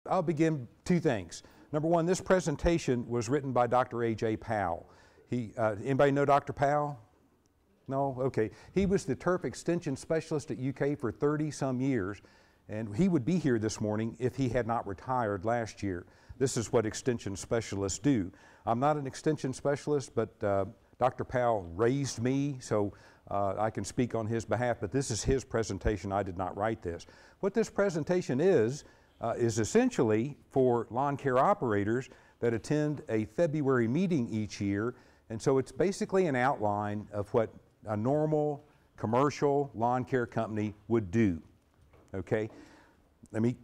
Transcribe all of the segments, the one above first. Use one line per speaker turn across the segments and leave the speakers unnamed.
I'll begin two things. Number one, this presentation was written by Dr. A.J. Powell. Anybody know Dr. Powell? No? Okay. He was the turf extension specialist at UK for 30-some years, and he would be here this morning if he had not retired last year. This is what extension specialists do. I'm not an extension specialist, but Dr. Powell raised me, so I can speak on his behalf, but this is his presentation. I did not write this. What this presentation is essentially for lawn care operators that attend a February meeting each year, and so it's basically an outline of what a normal commercial lawn care company would do. Okay? Let me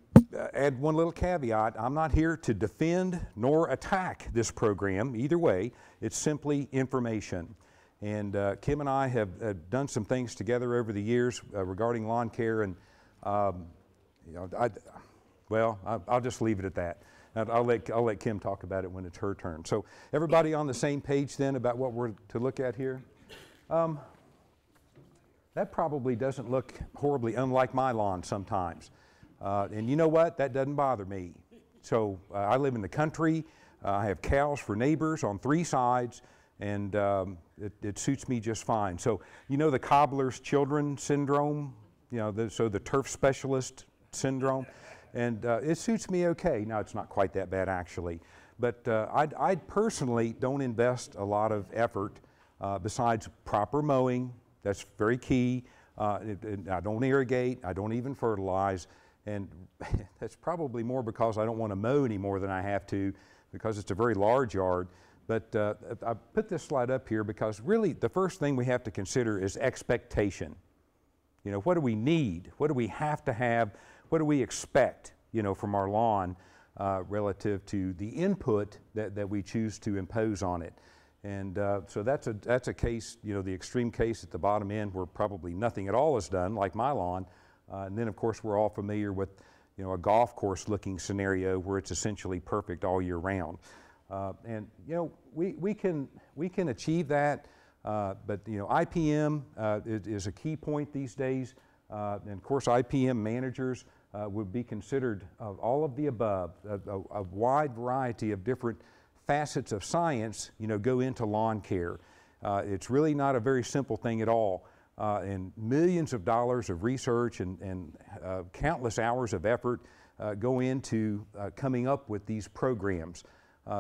add one little caveat. I'm not here to defend nor attack this program. Either way, it's simply information. And Kim and I have done some things together over the years regarding lawn care, and you know, I'll just leave it at that. I'll let Kim talk about it when it's her turn. So everybody on the same page then about what we're to look at here? That probably doesn't look horribly unlike my lawn sometimes. And you know what? That doesn't bother me. So I live in the country. I have cows for neighbors on 3 sides, and it suits me just fine. So you know the cobbler's children syndrome, you know, so the turf specialist syndrome, and it suits me okay. Now it's not quite that bad actually, but I personally don't invest a lot of effort besides proper mowing. That's very key. I don't irrigate. I don't even fertilize. And that's probably more because I don't want to mow any more than I have to, because it's a very large yard. But I put this slide up here because really the first thing we have to consider is expectation. You know, what do we need? What do we have to have? What do we expect, you know, from our lawn relative to the input that we choose to impose on it? And so that's a case, you know, the extreme case at the bottom end where probably nothing at all is done, like my lawn. And then, of course, we're all familiar with, you know, a golf course looking scenario where it's essentially perfect all year round. And, you know, we can achieve that, but, you know, IPM is a key point these days. And, of course, IPM managers would be considered all of the above, a wide variety of different facets of science, you know, go into lawn care. It's really not a very simple thing at all. And millions of dollars of research and countless hours of effort go into coming up with these programs.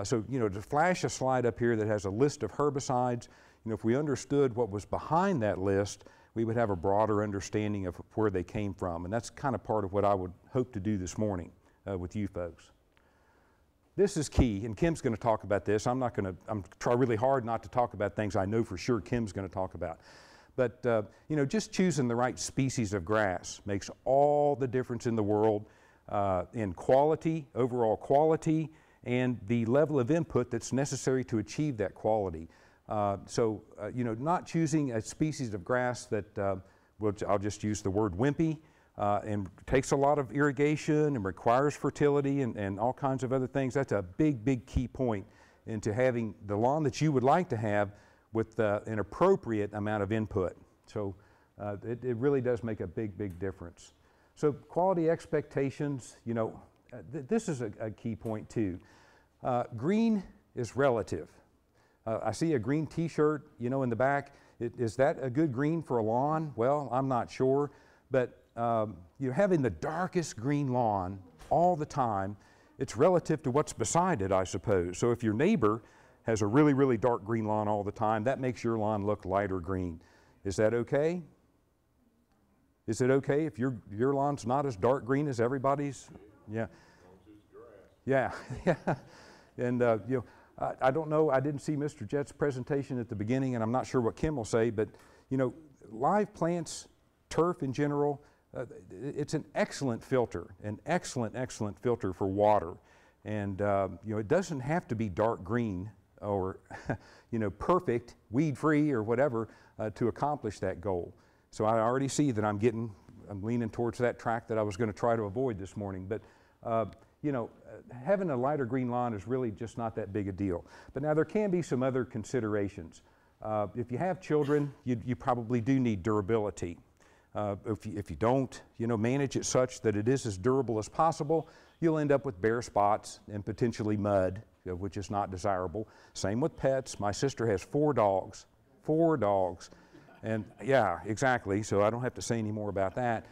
So, you know, to flash a slide up here that has a list of herbicides, you know, if we understood what was behind that list, we would have a broader understanding of where they came from. And that's kind of part of what I would hope to do this morning with you folks. This is key, and Kim's going to talk about this. I'm try really hard not to talk about things I know for sure Kim's going to talk about. But, you know, just choosing the right species of grass makes all the difference in the world in quality, overall quality, and the level of input that's necessary to achieve that quality. You know, not choosing a species of grass that, I'll just use the word wimpy, and takes a lot of irrigation and requires fertility and all kinds of other things. That's a big, big key point into having the lawn that you would like to have with an appropriate amount of input. So it really does make a big, big difference. So quality expectations, you know, this is a key point too. Green is relative. I see a green t-shirt, you know, in the back. Is that a good green for a lawn? Well, I'm not sure, but you're having the darkest green lawn all the time. It's relative to what's beside it, I suppose. So if your neighbor has a really, really dark green lawn all the time, that makes your lawn look lighter green. Is that okay? Is it okay if your lawn's not as dark green as everybody's? Yeah. Yeah. Yeah. And you know, I don't know. I didn't see Mr. Jett's presentation at the beginning, and I'm not sure what Kim will say. But you know, live plants, turf in general, it's an excellent filter, excellent filter for water. And you know, it doesn't have to be dark green or you know, perfect, weed-free or whatever to accomplish that goal. So I already see that I'm leaning towards that track that I was going to try to avoid this morning. But you know, having a lighter green lawn is really just not that big a deal. But now there can be some other considerations. If you have children, you probably do need durability. If you don't, manage it such that it is as durable as possible, you'll end up with bare spots and potentially mud, which is not desirable. Same with pets. My sister has 4 dogs. 4 dogs. And yeah, exactly. So I don't have to say any more about that.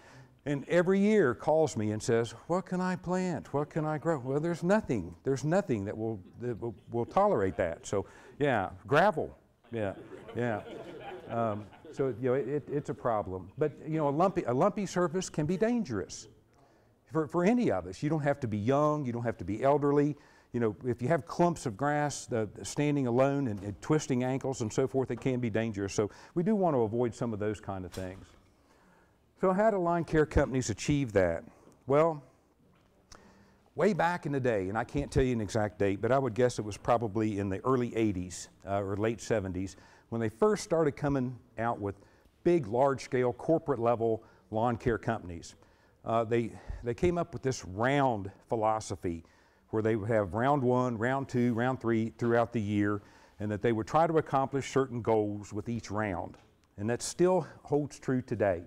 And every year calls me and says, what can I plant? What can I grow? Well, there's nothing. There's nothing that will tolerate that. So yeah, gravel. Yeah, yeah. So it's a problem. But a lumpy surface can be dangerous for any of us. You don't have to be young. You don't have to be elderly. If you have clumps of grass standing alone and twisting ankles and so forth, it can be dangerous. So we do want to avoid some of those kind of things. So how do lawn care companies achieve that? Well, way back in the day, and I can't tell you an exact date, but I would guess it was probably in the early 80s or late 70s, when they first started coming out with big, large-scale, corporate-level lawn care companies. They came up with this round philosophy where they would have round 1, round 2, round 3 throughout the year, and that they would try to accomplish certain goals with each round. And that still holds true today.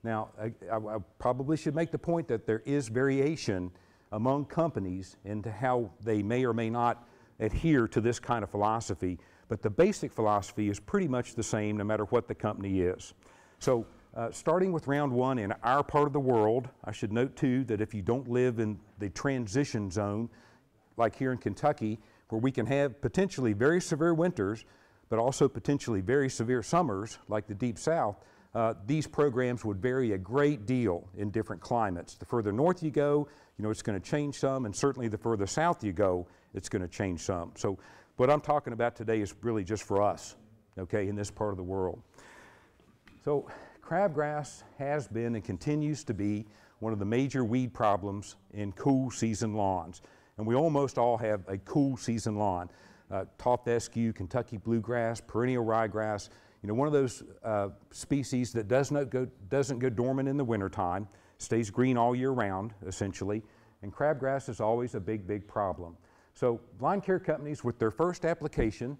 Now, I probably should make the point that there is variation among companies into how they may or may not adhere to this kind of philosophy, but the basic philosophy is pretty much the same no matter what the company is. So starting with round 1 in our part of the world, I should note too that if you don't live in the transition zone, like here in Kentucky, where we can have potentially very severe winters, but also potentially very severe summers, like the Deep South, these programs would vary a great deal in different climates. The further north you go, it's going to change some, and certainly the further south you go, it's going to change some. So what I'm talking about today is really just for us, okay, in this part of the world. So crabgrass has been and continues to be one of the major weed problems in cool season lawns. And we almost all have a cool season lawn. Tough fescue, Kentucky bluegrass, perennial ryegrass, one of those species that doesn't go dormant in the wintertime, stays green all year round, essentially, and crabgrass is always a big, big problem. So lawn care companies with their first application,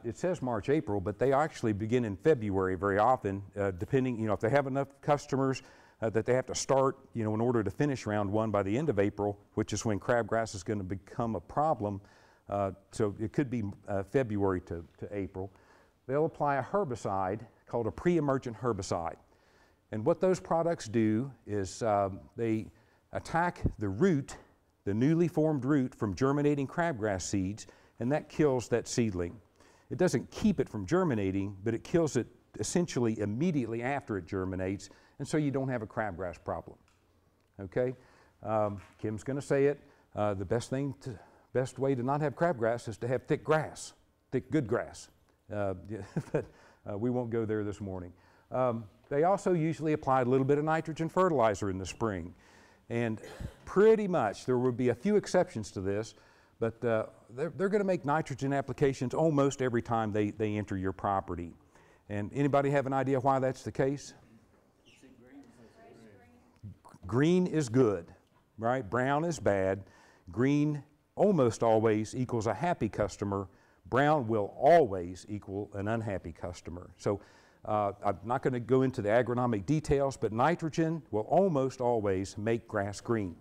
it says March, April, but they actually begin in February very often, depending, if they have enough customers that they have to start, in order to finish round 1 by the end of April, which is when crabgrass is going to become a problem. So it could be February to April. They'll apply a herbicide called a pre-emergent herbicide. And what those products do is they attack the root, the newly formed root from germinating crabgrass seeds, and that kills that seedling. It doesn't keep it from germinating, but it kills it essentially immediately after it germinates, and so you don't have a crabgrass problem. Okay? Kim's going to say it. The best way to not have crabgrass is to have thick grass, thick good grass. But we won't go there this morning. They also usually apply a little bit of nitrogen fertilizer in the spring. And pretty much, there will be a few exceptions to this, but they're going to make nitrogen applications almost every time they enter your property. And anybody have an idea why that's the case? Green is good, right? Brown is bad. Green almost always equals a happy customer. Brown will always equal an unhappy customer. So I'm not going to go into the agronomic details, but nitrogen will almost always make grass green.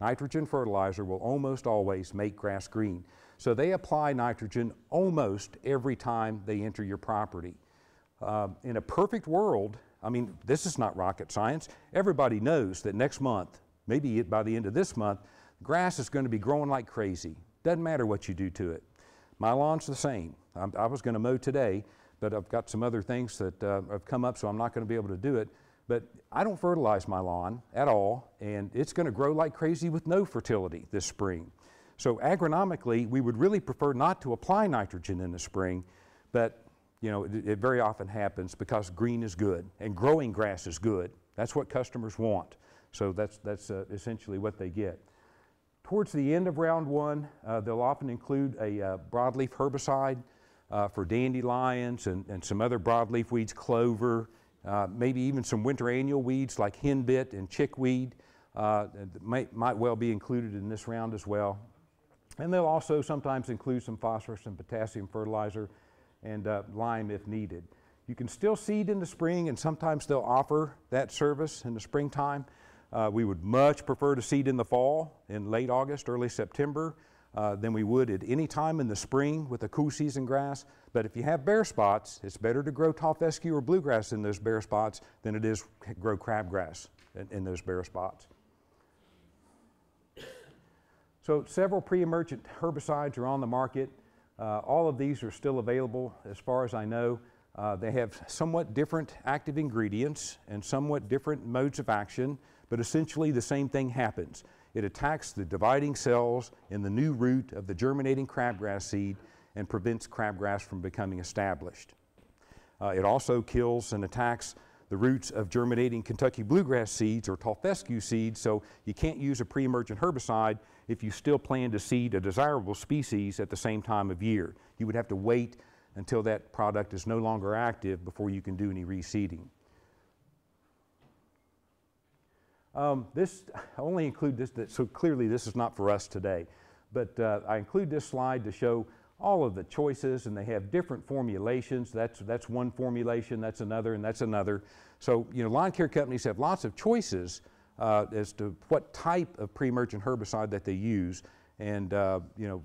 Nitrogen fertilizer will almost always make grass green. So they apply nitrogen almost every time they enter your property. In a perfect world, I mean, this is not rocket science. Everybody knows that next month, maybe by the end of this month, grass is going to be growing like crazy. Doesn't matter what you do to it. My lawn's the same. I was going to mow today, but I've got some other things that have come up, so I'm not going to be able to do it. But I don't fertilize my lawn at all, and it's going to grow like crazy with no fertility this spring. So agronomically, we would really prefer not to apply nitrogen in the spring, but it very often happens because green is good and growing grass is good. That's what customers want. So that's essentially what they get. Towards the end of round 1, they'll often include a broadleaf herbicide for dandelions and some other broadleaf weeds, clover, maybe even some winter annual weeds like henbit and chickweed might well be included in this round as well. And they'll also sometimes include some phosphorus and potassium fertilizer and lime if needed. You can still seed in the spring, and sometimes they'll offer that service in the springtime. We would much prefer to seed in the fall, in late August, early September, than we would at any time in the spring with a cool season grass. But if you have bare spots, it's better to grow tall fescue or bluegrass in those bare spots than it is grow crabgrass in those bare spots. So several pre-emergent herbicides are on the market. All of these are still available as far as I know. They have somewhat different active ingredients and somewhat different modes of action, but essentially the same thing happens. It attacks the dividing cells in the new root of the germinating crabgrass seed and prevents crabgrass from becoming established. It also kills and attacks the roots of germinating Kentucky bluegrass seeds or tall fescue seeds, so you can't use a pre-emergent herbicide if you still plan to seed a desirable species at the same time of year. You would have to wait until that product is no longer active before you can do any reseeding. I only include this, so clearly this is not for us today, but I include this slide to show all of the choices, and they have different formulations. That's one formulation, that's another, and that's another. So, you know, lawn care companies have lots of choices as to what type of pre-emergent herbicide that they use, and you know,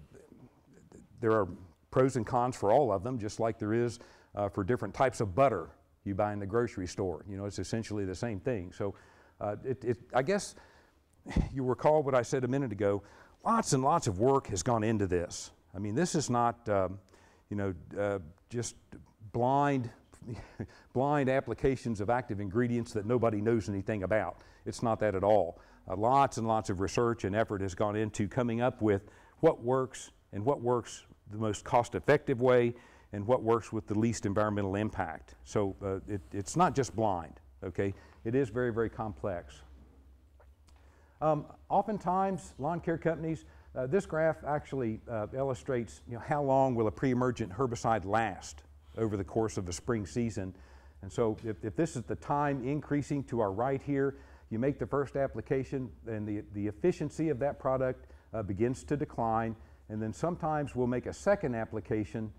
there are pros and cons for all of them, just like there is for different types of butter you buy in the grocery store. You know, it's essentially the same thing. So I guess you recall what I said a minute ago, lots and lots of work has gone into this. I mean, this is not, you know, just blind applications of active ingredients that nobody knows anything about. It's not that at all. Lots and lots of research and effort has gone into coming up with what works and what works the most cost-effective way and what works with the least environmental impact. So it's not just blind, okay? It is very, very complex. Oftentimes, lawn care companies, this graph actually illustrates, you know, how long will a pre-emergent herbicide last over the course of the spring season. And so if this is the time increasing to our right here, you make the first application and the efficiency of that product begins to decline, and then sometimes we'll make a second application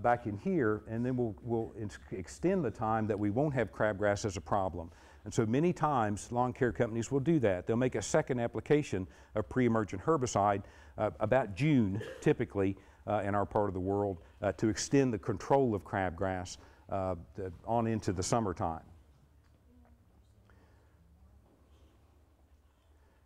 back in here, and then we'll extend the time that we won't have crabgrass as a problem. And so many times lawn care companies will do that. They'll make a second application of pre-emergent herbicide about June, typically in our part of the world, to extend the control of crabgrass on into the summertime.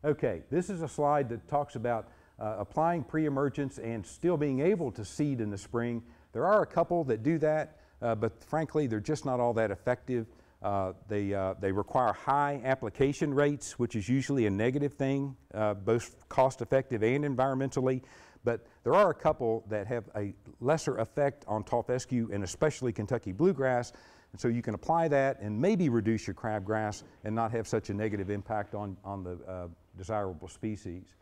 Okay, this is a slide that talks about applying pre-emergents and still being able to seed in the spring. There are a couple that do that, but frankly, they're just not all that effective. They require high application rates, which is usually a negative thing, both cost-effective and environmentally. But there are a couple that have a lesser effect on tall fescue and especially Kentucky bluegrass. And so you can apply that and maybe reduce your crabgrass and not have such a negative impact on the desirable species.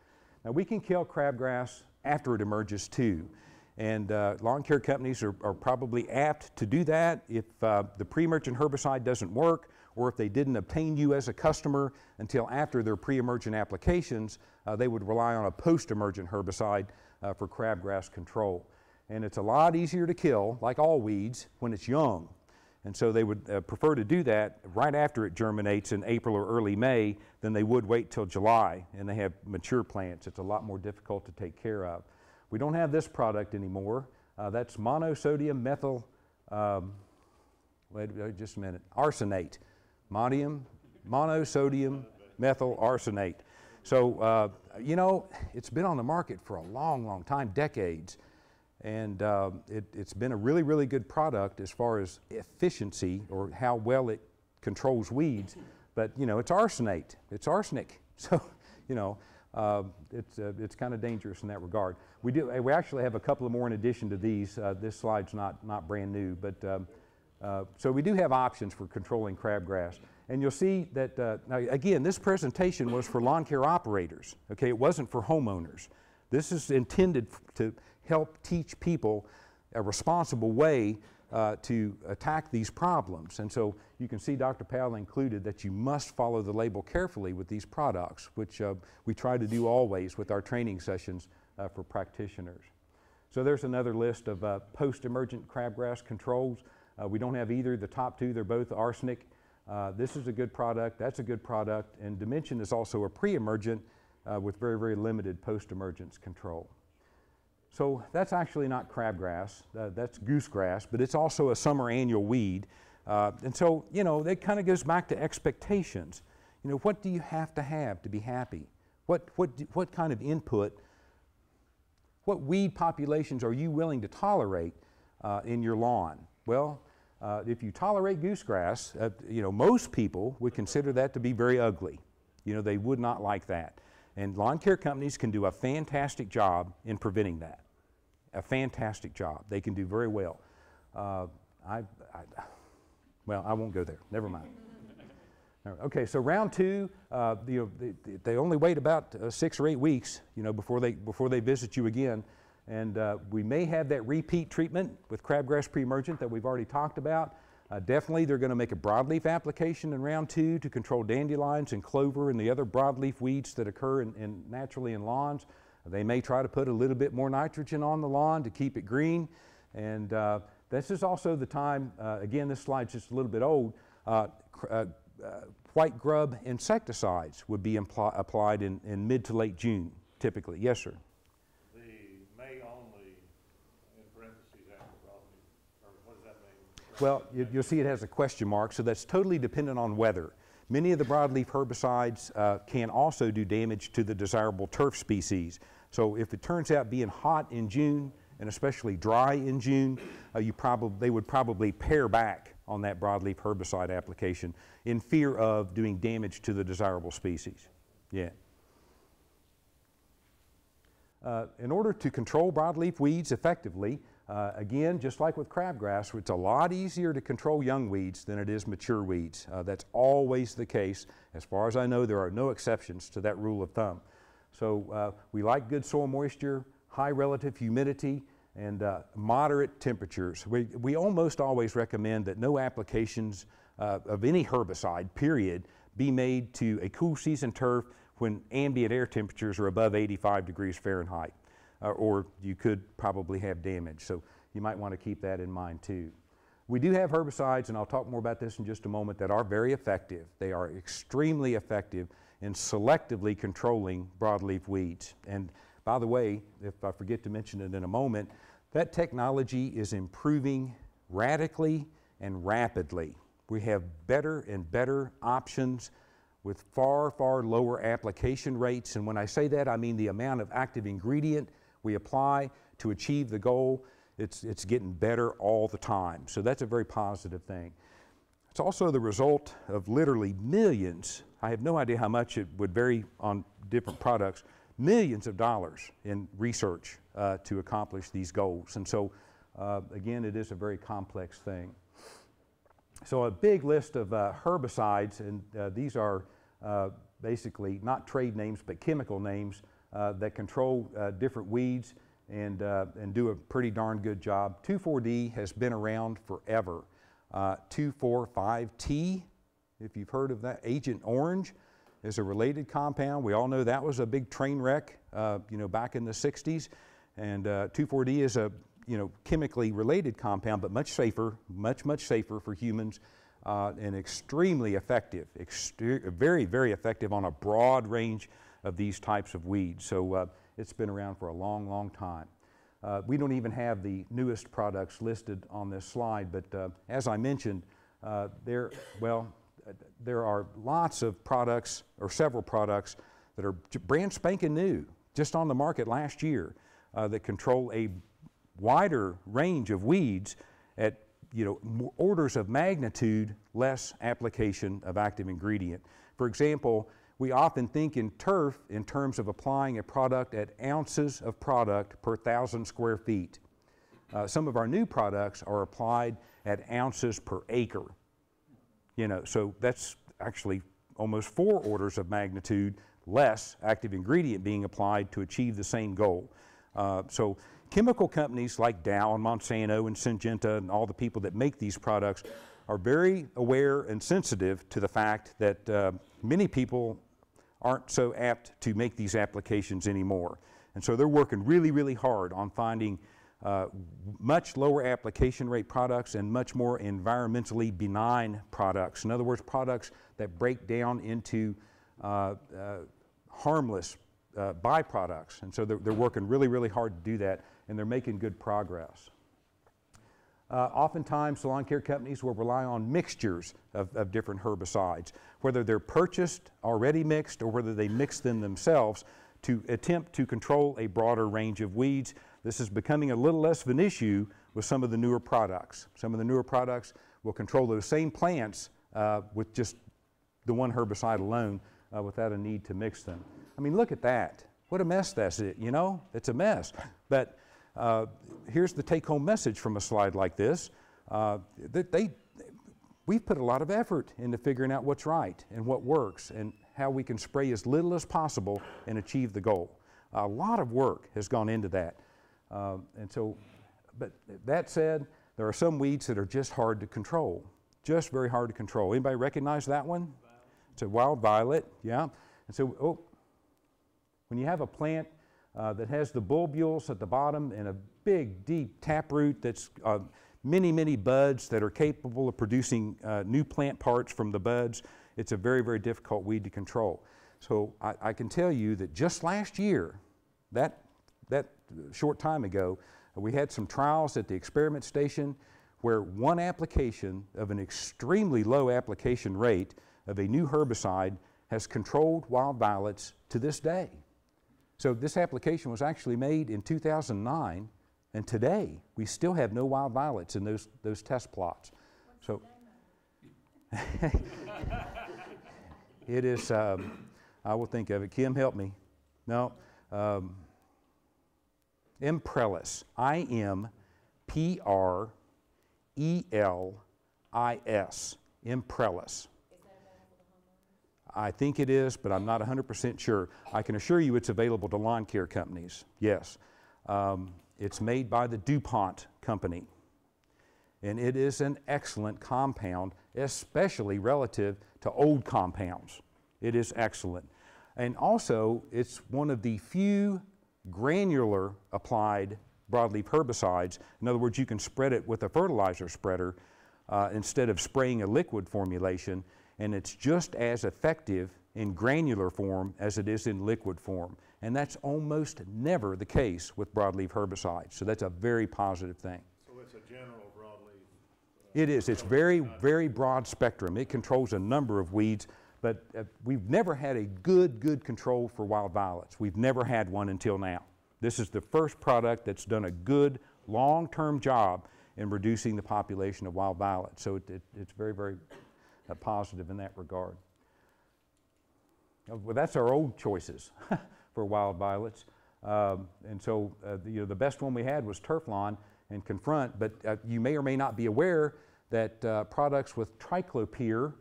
Now, we can kill crabgrass after it emerges too. And lawn care companies are probably apt to do that if the pre-emergent herbicide doesn't work, or if they didn't obtain you as a customer until after their pre-emergent applications, they would rely on a post-emergent herbicide for crabgrass control. And it's a lot easier to kill, like all weeds, when it's young. And so they would prefer to do that right after it germinates in April or early May than they would wait till July and they have mature plants. It's a lot more difficult to take care of. We don't have this product anymore. That's monosodium methyl, wait just a minute, arsenate. Monosodium methyl arsenate. So, you know, it's been on the market for a long, long time, decades. And it's been a really, really good product as far as efficiency or how well it controls weeds. But, you know, it's arsenate. It's arsenic. So, you know, it's kind of dangerous in that regard. We actually have a couple of more in addition to these. This slide's not brand new, but so we do have options for controlling crabgrass. And you'll see that, now again, this presentation was for lawn care operators, okay? It wasn't for homeowners. This is intended to help teach people a responsible way to attack these problems. And so you can see Dr. Powell included that you must follow the label carefully with these products, which we try to do always with our training sessions for practitioners. So there's another list of post-emergent crabgrass controls. We don't have either. The top two, they're both arsenic. This is a good product, that's a good product, and Dimension is also a pre-emergent with very, very limited post-emergence control. So that's actually not crabgrass, that's goosegrass, but it's also a summer annual weed. And so, you know, that kind of goes back to expectations. You know, what do you have to be happy? What kind of input, what weed populations are you willing to tolerate in your lawn? Well, if you tolerate goosegrass, you know, most people would consider that to be very ugly. You know, they would not like that. And lawn care companies can do a fantastic job in preventing that. A fantastic job. They can do very well. Well, I won't go there. Never mind. Okay, so round two, you know, they only wait about 6 or 8 weeks, you know, before they visit you again. And we may have that repeat treatment with crabgrass pre-emergent that we've already talked about. Definitely they're going to make a broadleaf application in round 2 to control dandelions and clover and the other broadleaf weeds that occur naturally in lawns. They may try to put a little bit more nitrogen on the lawn to keep it green. And this is also the time, again, this slide's just a little bit old, white grub insecticides would be applied in mid to late June, typically. Yes, sir?
The May only, in parentheses, after broadleaf, or what does that mean?
Well, you'll see it has a question mark, so that's totally dependent on weather. Many of the broadleaf herbicides can also do damage to the desirable turf species. So if it turns out being hot in June, and especially dry in June, they would probably pare back on that broadleaf herbicide application in fear of doing damage to the desirable species. Yeah. In order to control broadleaf weeds effectively, again, just like with crabgrass, it's a lot easier to control young weeds than it is mature weeds. That's always the case. As far as I know, there are no exceptions to that rule of thumb. So we like good soil moisture, high relative humidity, and moderate temperatures. We almost always recommend that no applications of any herbicide, period, be made to a cool season turf when ambient air temperatures are above 85 degrees Fahrenheit, or you could probably have damage. So you might want to keep that in mind too. We do have herbicides, and I'll talk more about this in just a moment, that are very effective. They are extremely effective in selectively controlling broadleaf weeds. And by the way, if I forget to mention it in a moment, that technology is improving radically and rapidly. We have better and better options with far, far lower application rates. And when I say that, I mean the amount of active ingredient we apply to achieve the goal. It's getting better all the time. So that's a very positive thing. It's also the result of literally millions, I have no idea how much it would vary on different products, millions of dollars in research to accomplish these goals. And so, again, it is a very complex thing. So a big list of herbicides, and these are basically not trade names, but chemical names that control different weeds and do a pretty darn good job. 2,4-D has been around forever. 2,4,5-T, if you've heard of that. Agent Orange is a related compound. We all know that was a big train wreck, you know, back in the 60s. And 2,4-D is a, you know, chemically related compound, but much safer, much safer for humans, and extremely effective, very, very effective on a broad range of these types of weeds. So it's been around for a long, long time. We don't even have the newest products listed on this slide, but as I mentioned, there are lots of products, or several products, that are brand spanking new, just on the market last year, that control a wider range of weeds at, you know, orders of magnitude less application of active ingredient. For example, we often think in turf in terms of applying a product at ounces of product per 1,000 square feet. Some of our new products are applied at ounces per acre. You know, so that's actually almost 4 orders of magnitude less active ingredient being applied to achieve the same goal. So chemical companies like Dow and Monsanto and Syngenta and all the people that make these products are very aware and sensitive to the fact that many people aren't so apt to make these applications anymore. And so they're working really, really hard on finding much lower application rate products and much more environmentally benign products. In other words, products that break down into harmless byproducts. And so they're working really, really hard to do that, and they're making good progress. Oftentimes, the lawn care companies will rely on mixtures of different herbicides, whether they're purchased, already mixed, or whether they mix them themselves to attempt to control a broader range of weeds. This is becoming a little less of an issue with some of the newer products. Some of the newer products will control those same plants with just the one herbicide alone without a need to mix them. I mean, look at that. What a mess that's it, you know? It's a mess. But here's the take-home message from a slide like this. We've put a lot of effort into figuring out what's right and what works and how we can spray as little as possible and achieve the goal. A lot of work has gone into that. But that said, there are some weeds that are just hard to control, just very hard to control. Anybody recognize that one? It's a wild violet, yeah. And so, when you have a plant that has the bulbules at the bottom and a big, deep taproot that's many, many buds that are capable of producing new plant parts from the buds, it's a very, very difficult weed to control. So I can tell you that just last year, that short time ago, we had some trials at the experiment station where one application of an extremely low application rate of a new herbicide has controlled wild violets to this day. So this application was actually made in 2009, and today we still have no wild violets in those test plots. So it is, I will think of it. Kim, help me. No. Imprellis, I-M-P-R-E-L-I-S, Imprellis. I think it is, but I'm not 100% sure. I can assure you it's available to lawn care companies, yes. It's made by the DuPont company, and it is an excellent compound, especially relative to old compounds. It is excellent. And also, it's one of the few granular applied broadleaf herbicides. In other words, you can spread it with a fertilizer spreader instead of spraying a liquid formulation, and it's just as effective in granular form as it is in liquid form. And that's almost never the case with broadleaf herbicides. So that's a very positive thing.
So it's a general broadleaf?
It is. It's very, very broad spectrum. It controls a number of weeds, but we've never had a good control for wild violets. We've never had one until now. This is the first product that's done a good long-term job in reducing the population of wild violets. So it's very, very positive in that regard. Well, that's our old choices for wild violets. And so the best one we had was Turflon and Confront, but you may or may not be aware that products with triclopyr,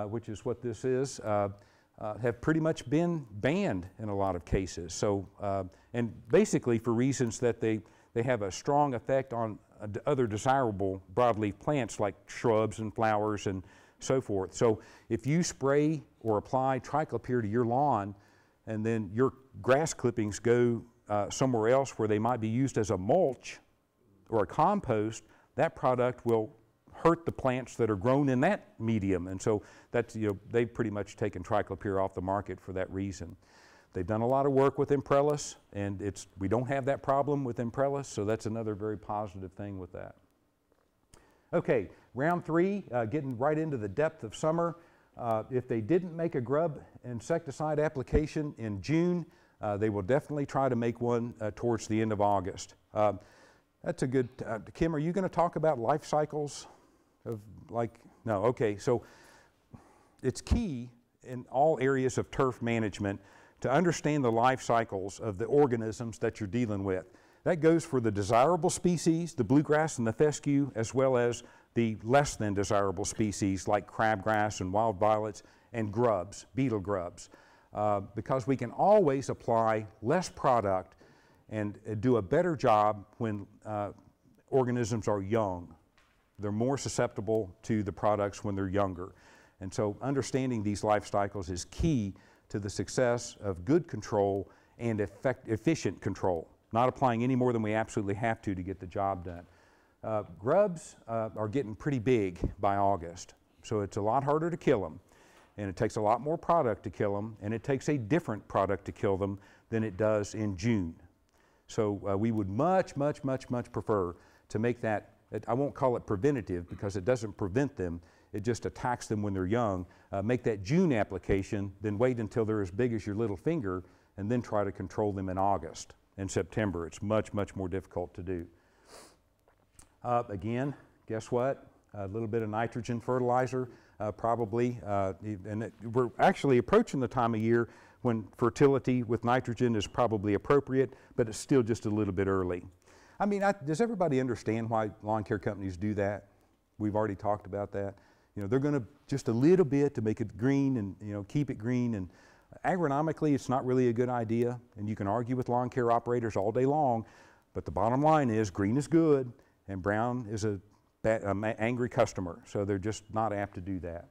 which is what this is, have pretty much been banned in a lot of cases. So, and basically for reasons that they have a strong effect on other desirable broadleaf plants like shrubs and flowers and so forth. So if you spray or apply triclopyr to your lawn and then your grass clippings go somewhere else where they might be used as a mulch or a compost, that product will hurt the plants that are grown in that medium. And so that's, they've pretty much taken triclopyr off the market for that reason. They've done a lot of work with Imprellis, and we don't have that problem with Imprellis, so that's another very positive thing with that. Okay, round 3, getting right into the depth of summer. If they didn't make a grub insecticide application in June, they will definitely try to make one towards the end of August. That's a good, Kim, are you going to talk about life cycles of no, okay, so it's key in all areas of turf management to understand the life cycles of the organisms that you're dealing with. That goes for the desirable species, the bluegrass and the fescue, as well as the less than desirable species like crabgrass and wild violets and grubs, beetle grubs, because we can always apply less product and do a better job when organisms are young. They're more susceptible to the products when they're younger. And so understanding these life cycles is key to the success of good control and efficient control. not applying any more than we absolutely have to get the job done. Grubs are getting pretty big by August, so it's a lot harder to kill them, and it takes a lot more product to kill them, and it takes a different product to kill them than it does in June. So we would much prefer to make that, I won't call it preventative because it doesn't prevent them, it just attacks them when they're young. Make that June application, then wait until they're as big as your little finger, and then try to control them in August and September. It's much more difficult to do. Again, guess what? A little bit of nitrogen fertilizer, probably, we're actually approaching the time of year when fertility with nitrogen is probably appropriate, but it's still just a little bit early. I mean, does everybody understand why lawn care companies do that? We've already talked about that. You know, they're going to just a little bit to make it green and, you know, keep it green. And agronomically, it's not really a good idea. And you can argue with lawn care operators all day long, but the bottom line is green is good and brown is an angry customer. So they're just not apt to do that.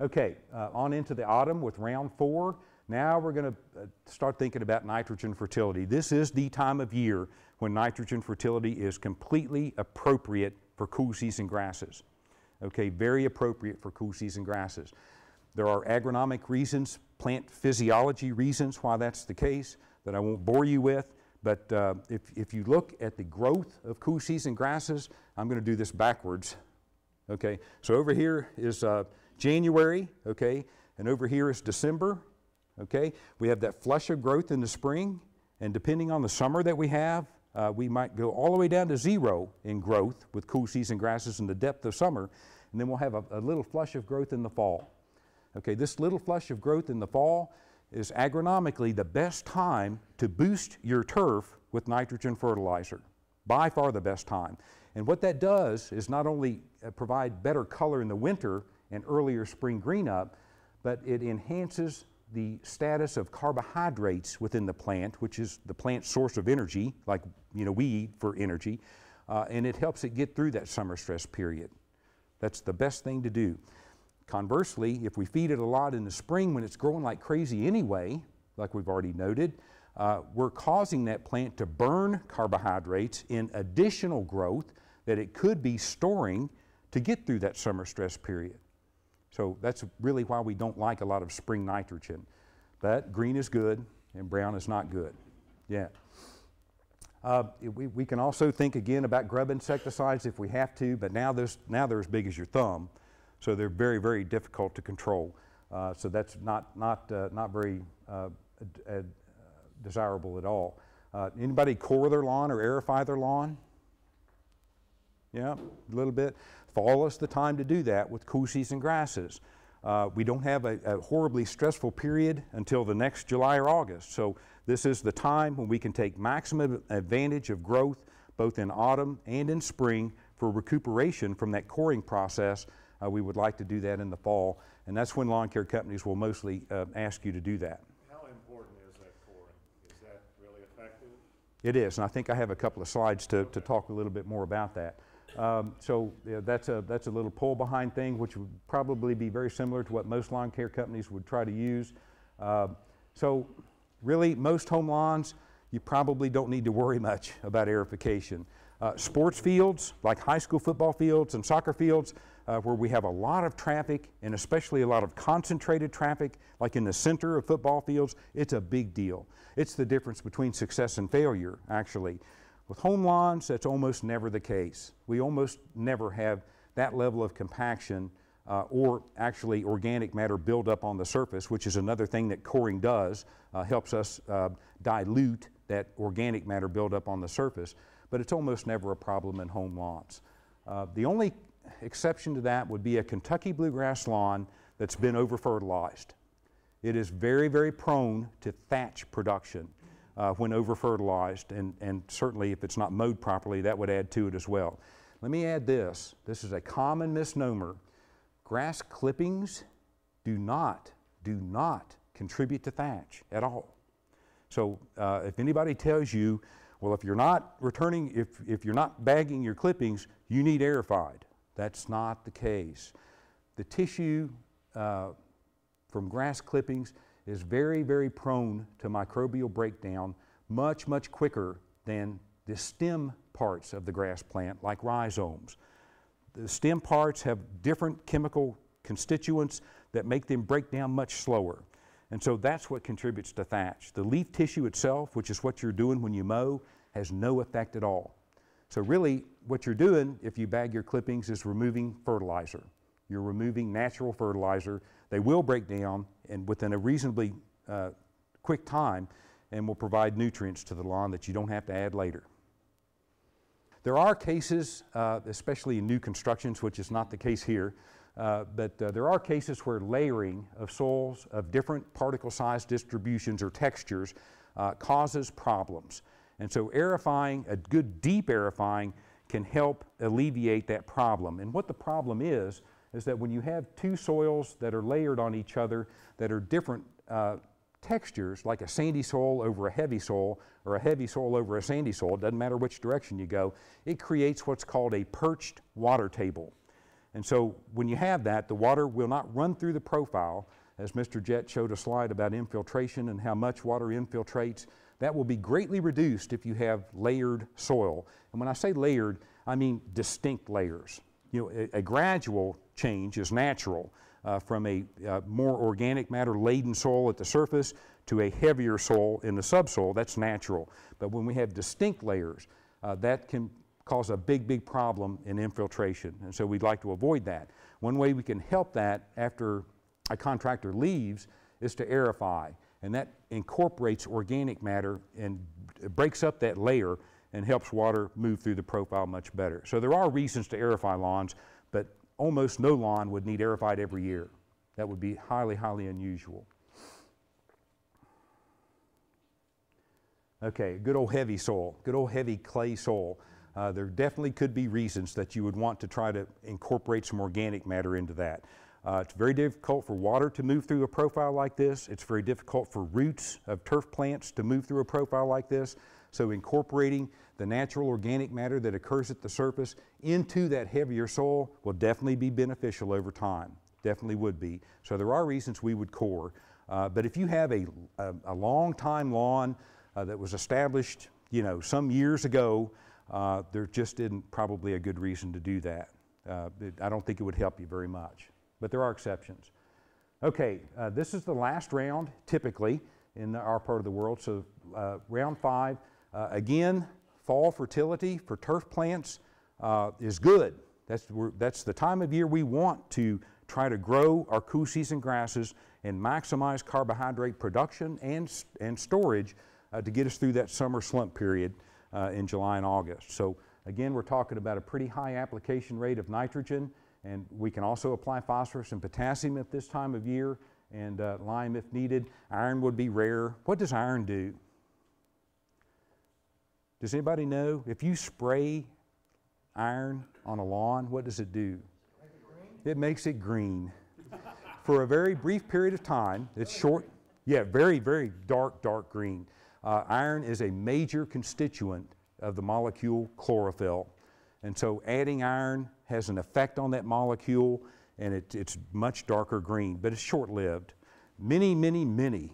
Okay, on into the autumn with round 4. Now we're going to start thinking about nitrogen fertility. This is the time of year when nitrogen fertility is completely appropriate for cool season grasses. Okay, very appropriate for cool season grasses. There are agronomic reasons, plant physiology reasons why that's the case that I won't bore you with, but if you look at the growth of cool season grasses, I'm going to do this backwards. Okay, so over here is January, okay, and over here is December, okay. We have that flush of growth in the spring, and depending on the summer that we have, we might go all the way down to 0 in growth with cool season grasses in the depth of summer, and then we'll have a little flush of growth in the fall. Okay, this little flush of growth in the fall is agronomically the best time to boost your turf with nitrogen fertilizer, by far the best time. And what that does is not only provide better color in the winter and earlier spring green up, but it enhances the status of carbohydrates within the plant, which is the plant's source of energy, like, you know, we eat for energy, and it helps it get through that summer stress period. That's the best thing to do. Conversely, if we feed it a lot in the spring when it's growing like crazy anyway, like we've already noted, we're causing that plant to burn carbohydrates in additional growth that it could be storing to get through that summer stress period. So that's really why we don't like a lot of spring nitrogen. But green is good and brown is not good. Yeah. We can also think again about grub insecticides if we have to, but now they're as big as your thumb, so they're very difficult to control. So that's not very desirable at all. Anybody core their lawn or aerify their lawn? Yeah, a little bit. Fall is the time to do that with cool season grasses. We don't have a horribly stressful period until the next July or August. So this is the time when we can take maximum advantage of growth both in autumn and in spring for recuperation from that coring process. We would like to do that in the fall, and that's when lawn care companies will mostly ask you to do that.
How important is that coring? Is that really effective?
It is, and I think I have a couple of slides to talk a little bit more about that. So yeah, that's a little pull behind thing, which would probably be very similar to what most lawn care companies would try to use. So really, most home lawns, you probably don't need to worry much about aerification. Sports fields, like high school football fields and soccer fields, where we have a lot of traffic, and especially a lot of concentrated traffic, like in the center of football fields, it's a big deal. It's the difference between success and failure, actually. With home lawns, that's almost never the case. We almost never have that level of compaction or actually organic matter build up on the surface, which is another thing that coring does, helps us dilute that organic matter build up on the surface, but it's almost never a problem in home lawns. The only exception to that would be a Kentucky bluegrass lawn that's been over-fertilized. It is very prone to thatch production when over-fertilized, and certainly if it's not mowed properly, that would add to it as well. Let me add this. This is a common misnomer. Grass clippings do not contribute to thatch at all. So if anybody tells you, well, if you're not returning, if you're not bagging your clippings, you need aerified, that's not the case. The tissue from grass clippings is very, very prone to microbial breakdown much, much quicker than the stem parts of the grass plant, like rhizomes. The stem parts have different chemical constituents that make them break down much slower. And so that's what contributes to thatch. The leaf tissue itself, which is what you're doing when you mow, has no effect at all. So really, what you're doing if you bag your clippings is removing fertilizer. You're removing natural fertilizer. They will break down and within a reasonably quick time and will provide nutrients to the lawn that you don't have to add later. There are cases, especially in new constructions, which is not the case here, but there are cases where layering of soils of different particle size distributions or textures causes problems. And so aerifying, a good deep aerifying, can help alleviate that problem. And what the problem is that when you have two soils that are layered on each other that are different textures, like a sandy soil over a heavy soil or a heavy soil over a sandy soil, it doesn't matter which direction you go, it creates what's called a perched water table. And so when you have that, the water will not run through the profile. As Mr. Jett showed a slide about infiltration and how much water infiltrates, that will be greatly reduced if you have layered soil. And when I say layered, I mean distinct layers. You know, a gradual change is natural from a more organic matter laden soil at the surface to a heavier soil in the subsoil. That's natural. But when we have distinct layers, that can cause a big, big problem in infiltration. And so we'd like to avoid that. One way we can help that after a contractor leaves is to aerify. And that incorporates organic matter and breaks up that layer and helps water move through the profile much better. So there are reasons to aerify lawns, but almost no lawn would need aerified every year. That would be highly, highly unusual. Okay, good old heavy soil, good old heavy clay soil. There definitely could be reasons that you would want to try to incorporate some organic matter into that. It's very difficult for water to move through a profile like this. It's very difficult for roots of turf plants to move through a profile like this. So incorporating the natural organic matter that occurs at the surface into that heavier soil will definitely be beneficial over time. Definitely would be. So there are reasons we would core. But if you have a long time lawn that was established, you know, some years ago, there just isn't probably a good reason to do that. I don't think it would help you very much. But there are exceptions. Okay, this is the last round, typically, in our part of the world. So round 5, again, fall fertility for turf plants is good. That's the time of year we want to try to grow our cool season grasses and maximize carbohydrate production and storage to get us through that summer slump period in July and August. So again, we're talking about a pretty high application rate of nitrogen, and we can also apply phosphorus and potassium at this time of year, and lime if needed. Iron would be rare. What does iron do? Does anybody know? If you spray iron on a lawn, what does it do? It makes it green. For a very brief period of time, it's short, yeah, very, very dark, dark green. Iron is a major constituent of the molecule chlorophyll. And so adding iron has an effect on that molecule, and it's much darker green, but it's short-lived. Many,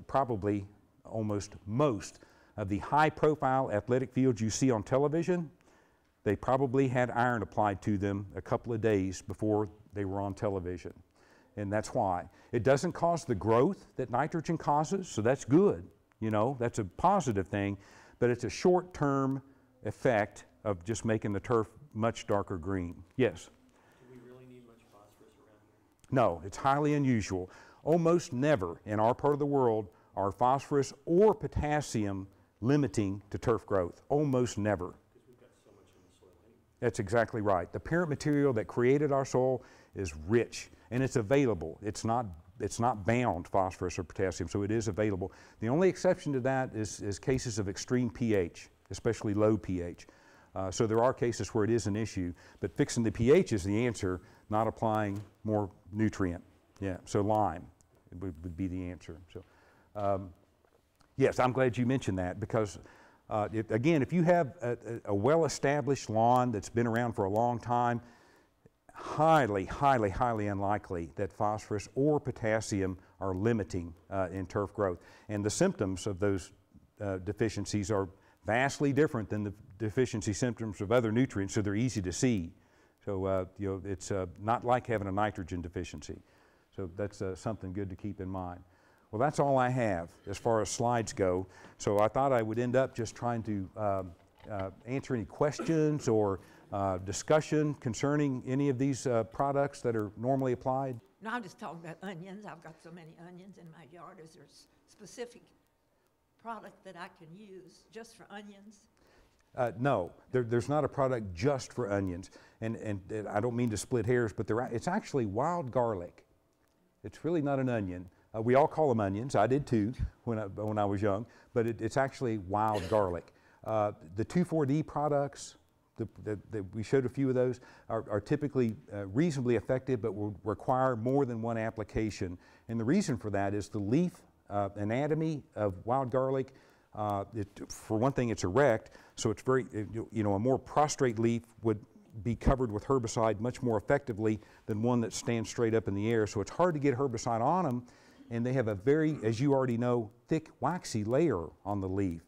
probably almost most of the high-profile athletic fields you see on television, they probably had iron applied to them a couple of days before they were on television. And that's why. It doesn't cause the growth that nitrogen causes, so that's good. You know, that's a positive thing, but it's a short-term effect of just making the turf much darker green. Yes?
Do we really need much phosphorus around here?
No, it's highly unusual. Almost never in our part of the world are phosphorus or potassium limiting to turf growth. Almost never.
Because we've got so much in the soil anyway.
That's exactly right. The parent material that created our soil is rich, and it's available. It's not bound, phosphorus or potassium, so it is available. The only exception to that is cases of extreme pH, especially low pH. So there are cases where it is an issue, but fixing the pH is the answer, not applying more nutrient. Yeah, so lime would be the answer. So, yes, I'm glad you mentioned that, because again, if you have a well-established lawn that's been around for a long time, highly unlikely that phosphorus or potassium are limiting in turf growth. And the symptoms of those deficiencies are vastly different than the deficiency symptoms of other nutrients, so they're easy to see. So you know, it's not like having a nitrogen deficiency. So that's something good to keep in mind. Well, that's all I have as far as slides go. So I thought I would end up just trying to answer any questions or discussion concerning any of these products that are normally applied.
No, I'm just talking about onions. I've got so many onions in my yard. Is there a specific product that I can use just for onions?
No, there's not a product just for onions. And I don't mean to split hairs, but it's actually wild garlic. It's really not an onion. We all call them onions. I did too when I was young, but it's actually wild garlic. The 2,4-D products, we showed a few of those, are typically reasonably effective, but will require more than one application. And the reason for that is the leaf anatomy of wild garlic. For one thing, it's erect, so it's very, you know, a more prostrate leaf would be covered with herbicide much more effectively than one that stands straight up in the air. So it's hard to get herbicide on them, and they have a very, as you already know, thick, waxy layer on the leaf.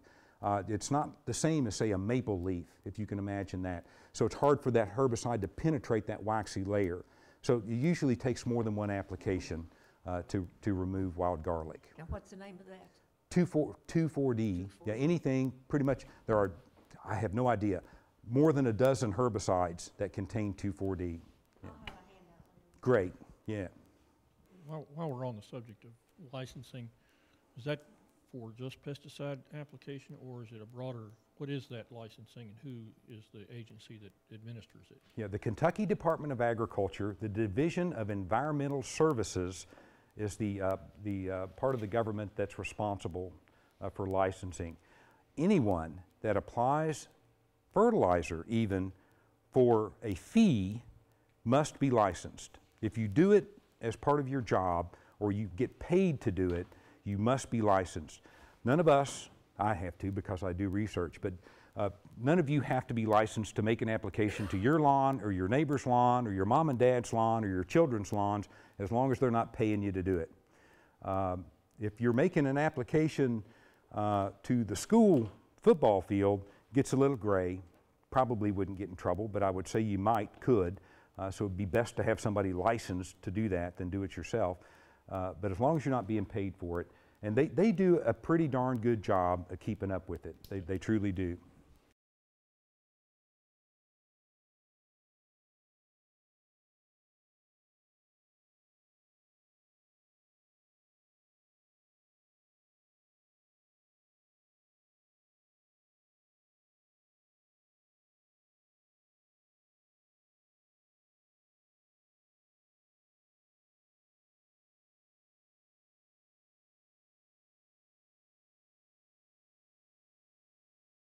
It's not the same as, say, a maple leaf, if you can imagine that. So it's hard for that herbicide to penetrate that waxy layer. So it usually takes more than one application to remove wild garlic.
And what's the name of that?
2,4-D. Yeah, anything, pretty much, there are, I have no idea, more than a dozen herbicides that contain 2,4-D. Yeah. Great, yeah.
While we're on the subject of licensing, is that for just pesticide application, or is it a broader, what is that licensing, and who is the agency that administers it?
Yeah, the Kentucky Department of Agriculture, the Division of Environmental Services, is the part of the government that's responsible for licensing. Anyone that applies fertilizer even for a fee must be licensed. If you do it as part of your job or you get paid to do it, you must be licensed. None of us, I have to because I do research, but none of you have to be licensed to make an application to your lawn or your neighbor's lawn or your mom and dad's lawn or your children's lawns, as long as they're not paying you to do it. If you're making an application to the school football field, gets a little gray, probably wouldn't get in trouble, but I would say you could. So it'd be best to have somebody licensed to do that than do it yourself. But as long as you're not being paid for it, and they do a pretty darn good job of keeping up with it. They truly do.